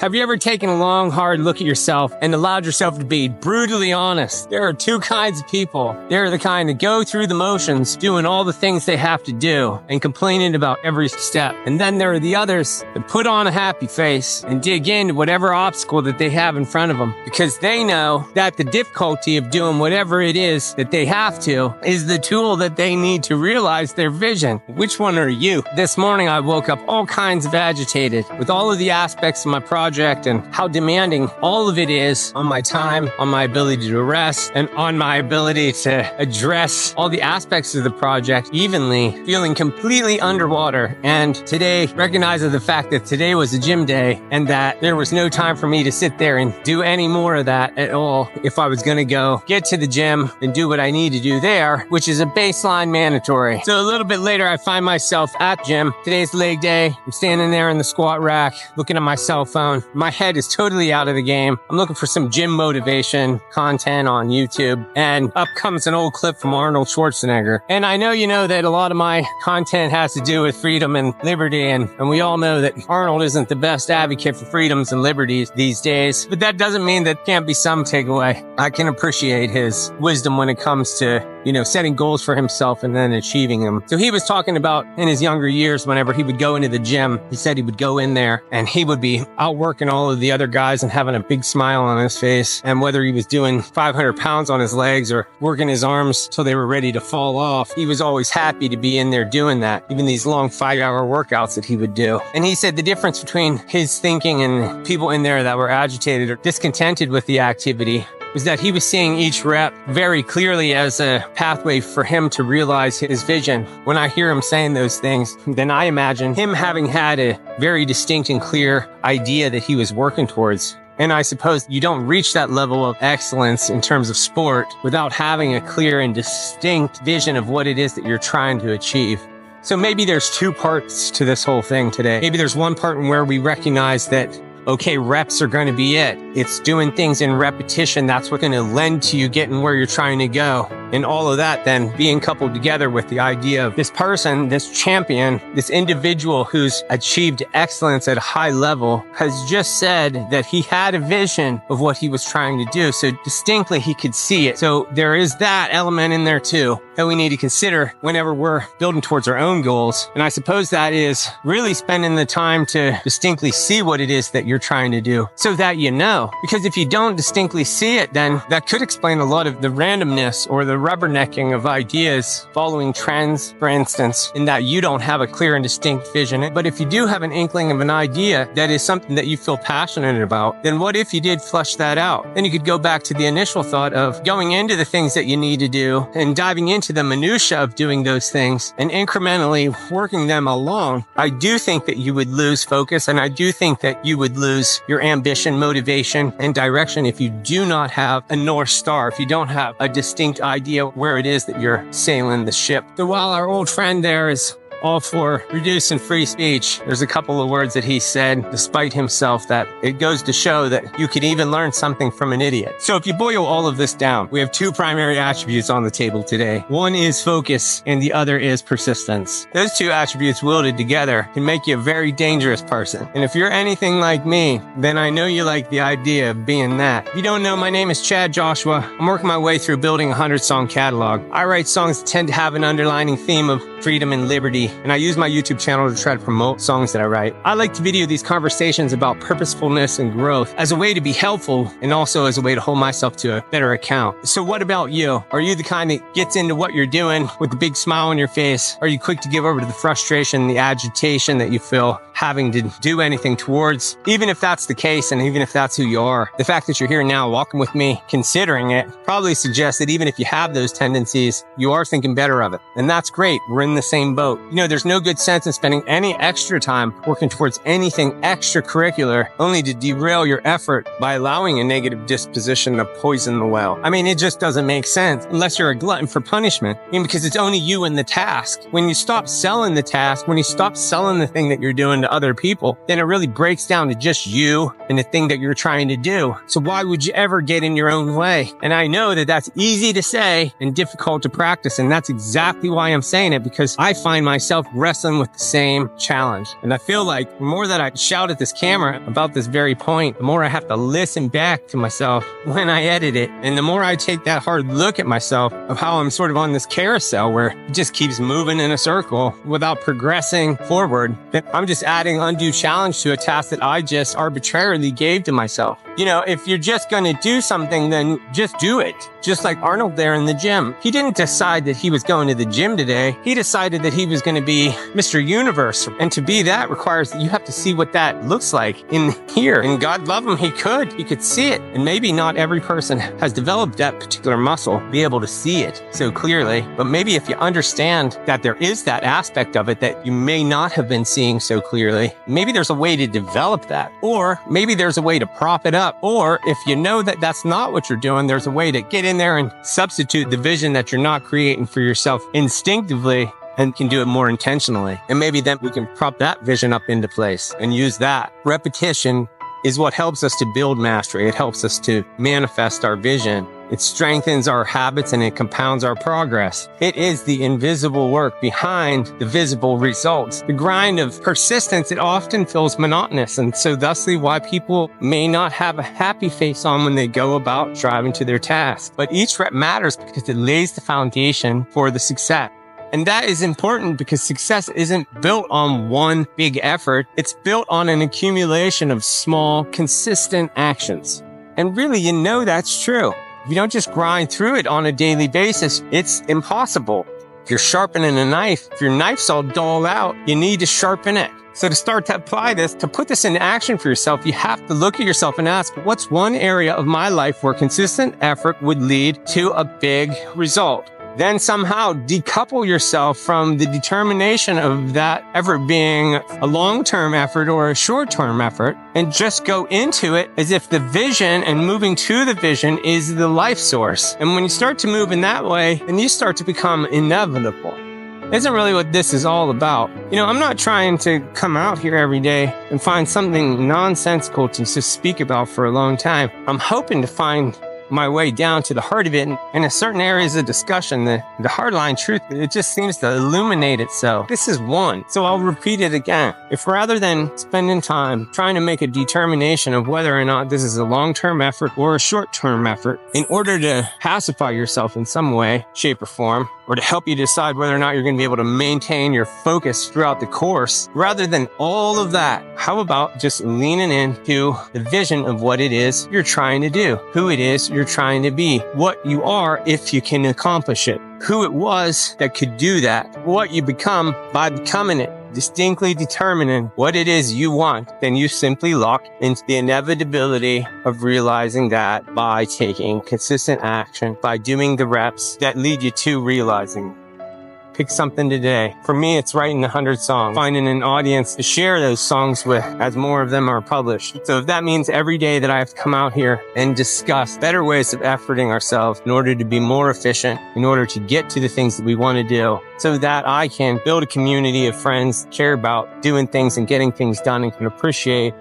Have you ever taken a long, hard look at yourself and allowed yourself to be brutally honest? There are two kinds of people. They're the kind that go through the motions, doing all the things they have to do and complaining about every step. And then there are the others that put on a happy face and dig into whatever obstacle that they have in front of them, because they know that the difficulty of doing whatever it is that they have to is the tool that they need to realize their vision. Which one are you? This morning I woke up all kinds of agitated with all of the aspects of my project and how demanding all of it is on my time, on my ability to rest, and on my ability to address all the aspects of the project evenly, feeling completely underwater. And today, recognizing the fact that today was a gym day and that there was no time for me to sit there and do any more of that at all if I was going to go get to the gym and do what I need to do there, which is a baseline mandatory. So a little bit later, I find myself at gym. Today's leg day. I'm standing there in the squat rack, looking at my cell phone. My head is totally out of the game. I'm looking for some gym motivation content on YouTube, and up comes an old clip from Arnold Schwarzenegger. And I know you know that a lot of my content has to do with freedom and liberty, and we all know that Arnold isn't the best advocate for freedoms and liberties these days, but that doesn't mean that can't be some takeaway. I can appreciate his wisdom when it comes to, setting goals for himself and then achieving them. So he was talking about in his younger years, whenever he would go into the gym, he said he would go in there and he would be outworking all of the other guys and having a big smile on his face. And whether he was doing 500 pounds on his legs or working his arms till they were ready to fall off, he was always happy to be in there doing that, even these long 5-hour workouts that he would do. And he said the difference between his thinking and people in there that were agitated or discontented with the activity was that he was seeing each rep very clearly as a pathway for him to realize his vision. When I hear him saying those things, then I imagine him having had a very distinct and clear idea that he was working towards. And I suppose you don't reach that level of excellence in terms of sport without having a clear and distinct vision of what it is that you're trying to achieve. So maybe there's two parts to this whole thing today. Maybe there's one part where we recognize that okay, reps are going to be it. It's doing things in repetition. That's what's going to lend to you getting where you're trying to go. And all of that then being coupled together with the idea of this person, this champion, this individual who's achieved excellence at a high level has just said that he had a vision of what he was trying to do. So distinctly he could see it. So there is that element in there too that we need to consider whenever we're building towards our own goals. And I suppose that is really spending the time to distinctly see what it is that you're trying to do so that you know. Because if you don't distinctly see it, then that could explain a lot of the randomness or the rubbernecking of ideas following trends, for instance, in that you don't have a clear and distinct vision. But if you do have an inkling of an idea that is something that you feel passionate about, then what if you did flush that out? Then you could go back to the initial thought of going into the things that you need to do and diving into the minutia of doing those things and incrementally working them along. I do think that you would lose focus, and I do think that you would lose your ambition, motivation, and direction if you do not have a North Star, if you don't have a distinct idea where it is that you're sailing the ship. So while our old friend there is all for reducing free speech, there's a couple of words that he said, despite himself, that it goes to show that you could even learn something from an idiot. So if you boil all of this down, we have two primary attributes on the table today. One is focus and the other is persistence. Those two attributes wielded together can make you a very dangerous person. And if you're anything like me, then I know you like the idea of being that. If you don't know, my name is Chad Joshua. I'm working my way through building a 100-song catalog. I write songs that tend to have an underlining theme of freedom and liberty, and I use my YouTube channel to try to promote songs that I write. I like to video these conversations about purposefulness and growth as a way to be helpful and also as a way to hold myself to a better account. So what about you? Are you the kind that gets into what you're doing with a big smile on your face? Are you quick to give over to the frustration, the agitation that you feel having to do anything towards? Even if that's the case, and even if that's who you are, the fact that you're here now walking with me, considering it, probably suggests that even if you have those tendencies, you are thinking better of it. And that's great. We're in the same boat. There's no good sense in spending any extra time working towards anything extracurricular only to derail your effort by allowing a negative disposition to poison the well. It just doesn't make sense unless you're a glutton for punishment. Because it's only you and the task. When you stop selling the task, when you stop selling the thing that you're doing to other people, then it really breaks down to just you and the thing that you're trying to do. So why would you ever get in your own way? And I know that that's easy to say and difficult to practice. And that's exactly why I'm saying it, because I find myself myself wrestling with the same challenge. And I feel like the more that I shout at this camera about this very point, the more I have to listen back to myself when I edit it. And the more I take that hard look at myself of how I'm sort of on this carousel where it just keeps moving in a circle without progressing forward, then I'm just adding undue challenge to a task that I just arbitrarily gave to myself. You know, if you're just going to do something, then just do it. Just like Arnold there in the gym. He didn't decide that he was going to the gym today. He decided that he was going to be Mr. Universe. And to be that requires that you have to see what that looks like in here. And God love him, he could see it. And maybe not every person has developed that particular muscle, be able to see it so clearly. But maybe if you understand that there is that aspect of it that you may not have been seeing so clearly, maybe there's a way to develop that. Or maybe there's a way to prop it up. Or if you know that that's not what you're doing, there's a way to get in there and substitute the vision that you're not creating for yourself instinctively and can do it more intentionally. And maybe then we can prop that vision up into place and use that. Repetition is what helps us to build mastery. It helps us to manifest our vision. It strengthens our habits and it compounds our progress. It is the invisible work behind the visible results. The grind of persistence, it often feels monotonous, and so thusly why people may not have a happy face on when they go about driving to their task. But each rep matters because it lays the foundation for the success. And that is important because success isn't built on one big effort. It's built on an accumulation of small, consistent actions. And really, you know that's true. If you don't just grind through it on a daily basis, it's impossible. If you're sharpening a knife, if your knife's all dull out, you need to sharpen it. So to start to apply this, to put this into action for yourself, you have to look at yourself and ask, what's one area of my life where consistent effort would lead to a big result? Then somehow decouple yourself from the determination of that effort being a long-term effort or a short-term effort, and just go into it as if the vision and moving to the vision is the life source. And when you start to move in that way, then you start to become inevitable. Isn't really what this is all about. You know, I'm not trying to come out here every day and find something nonsensical to speak about for a long time. I'm hoping to find my way down to the heart of it, and in certain areas of discussion, the hardline truth, it just seems to illuminate itself. This is one, so I'll repeat it again. If rather than spending time trying to make a determination of whether or not this is a long-term effort or a short-term effort, in order to pacify yourself in some way, shape, or form, or to help you decide whether or not you're going to be able to maintain your focus throughout the course, rather than all of that, how about just leaning into the vision of what it is you're trying to do, who it is you're trying to be, what you are if you can accomplish it, who it was that could do that, what you become by becoming it, distinctly determining what it is you want. Then you simply lock into the inevitability of realizing that by taking consistent action, by doing the reps that lead you to realizing. Pick something today. For me, it's writing 100 songs, finding an audience to share those songs with as more of them are published. So if that means every day that I have to come out here and discuss better ways of efforting ourselves in order to be more efficient, in order to get to the things that we want to do, so that I can build a community of friends that care about doing things and getting things done and can appreciate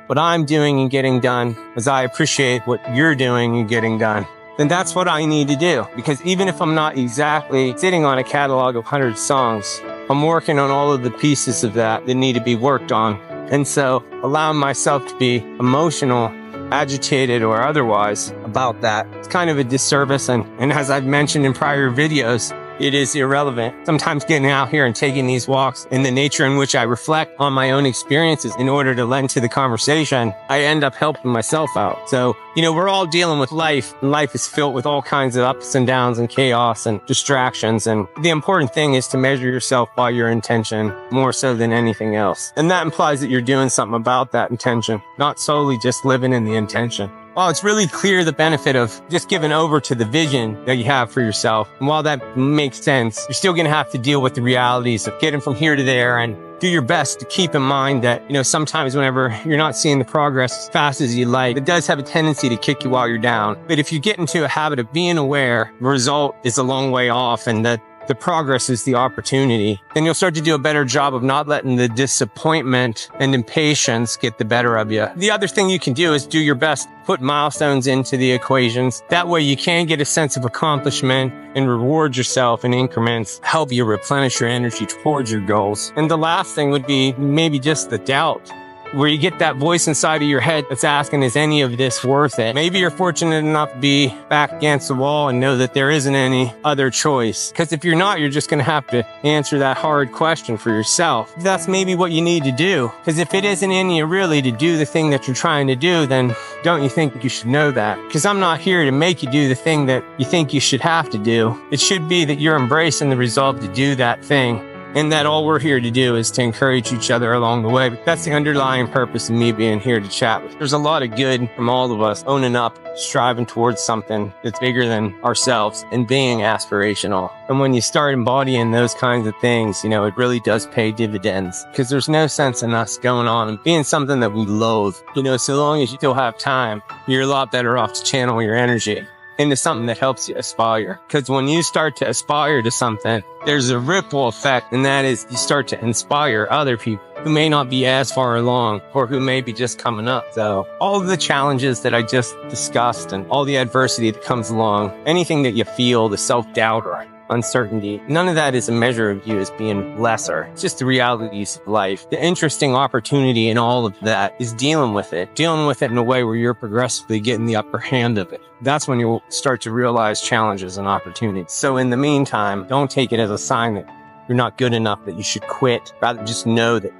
what I'm doing and getting done as I appreciate what you're doing and getting done, then that's what I need to do. Because even if I'm not exactly sitting on a catalog of 100 songs, I'm working on all of the pieces of that need to be worked on. And so allowing myself to be emotional, agitated, or otherwise about that, it's kind of a disservice. And as I've mentioned in prior videos, it is irrelevant. Sometimes getting out here and taking these walks in the nature in which I reflect on my own experiences in order to lend to the conversation, I end up helping myself out. So, you know, we're all dealing with life, and life is filled with all kinds of ups and downs and chaos and distractions. And the important thing is to measure yourself by your intention more so than anything else. And that implies that you're doing something about that intention, not solely just living in the intention. While it's really clear the benefit of just giving over to the vision that you have for yourself, and while that makes sense, you're still going to have to deal with the realities of getting from here to there, and do your best to keep in mind that, you know, sometimes whenever you're not seeing the progress as fast as you'd like, it does have a tendency to kick you while you're down. But if you get into a habit of being aware, the result is a long way off, and that The progress is the opportunity. Then you'll start to do a better job of not letting the disappointment and impatience get the better of you. The other thing you can do is do your best. Put milestones into the equations. That way you can get a sense of accomplishment and reward yourself in increments, help you replenish your energy towards your goals. And the last thing would be maybe just the doubt, where you get that voice inside of your head that's asking, is any of this worth it? Maybe you're fortunate enough to be back against the wall and know that there isn't any other choice. Because if you're not, you're just going to have to answer that hard question for yourself. That's maybe what you need to do. Because if it isn't in you really to do the thing that you're trying to do, then don't you think you should know that? Because I'm not here to make you do the thing that you think you should have to do. It should be that you're embracing the resolve to do that thing. And that all we're here to do is to encourage each other along the way. But that's the underlying purpose of me being here to chat with. There's a lot of good from all of us owning up, striving towards something that's bigger than ourselves and being aspirational. And when you start embodying those kinds of things, it really does pay dividends, because there's no sense in us going on and being something that we loathe. So long as you still have time, you're a lot better off to channel your energy into something that helps you aspire. Because when you start to aspire to something, there's a ripple effect, and that is you start to inspire other people who may not be as far along or who may be just coming up. So all of the challenges that I just discussed and all the adversity that comes along, anything that you feel, the self-doubt or uncertainty, none of that is a measure of you as being lesser. It's just the realities of life. The interesting opportunity in all of that is dealing with it in a way where you're progressively getting the upper hand of it. That's when you'll start to realize challenges and opportunities. So in the meantime, don't take it as a sign that you're not good enough, that you should quit. Rather, just know that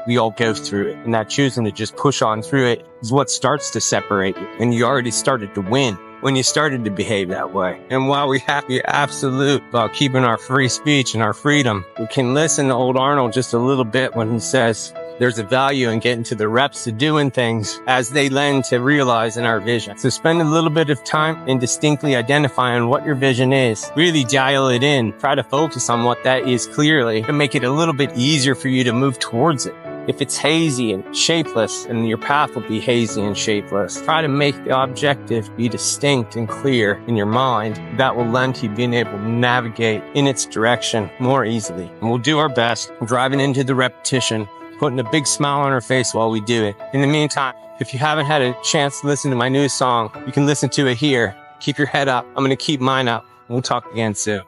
we all go through it, and that choosing to just push on through it is what starts to separate you. And you already started to win when you started to behave that way. And while we have to be absolute about keeping our free speech and our freedom, we can listen to old Arnold just a little bit when he says there's a value in getting to the reps of doing things as they lend to realizing our vision. So spend a little bit of time in distinctly identifying what your vision is. Really dial it in. Try to focus on what that is clearly to make it a little bit easier for you to move towards it. If it's hazy and shapeless, and your path will be hazy and shapeless, try to make the objective be distinct and clear in your mind. That will lend to you being able to navigate in its direction more easily. And we'll do our best, driving into the repetition, putting a big smile on our face while we do it. In the meantime, if you haven't had a chance to listen to my new song, you can listen to it here. Keep your head up. I'm going to keep mine up. We'll talk again soon.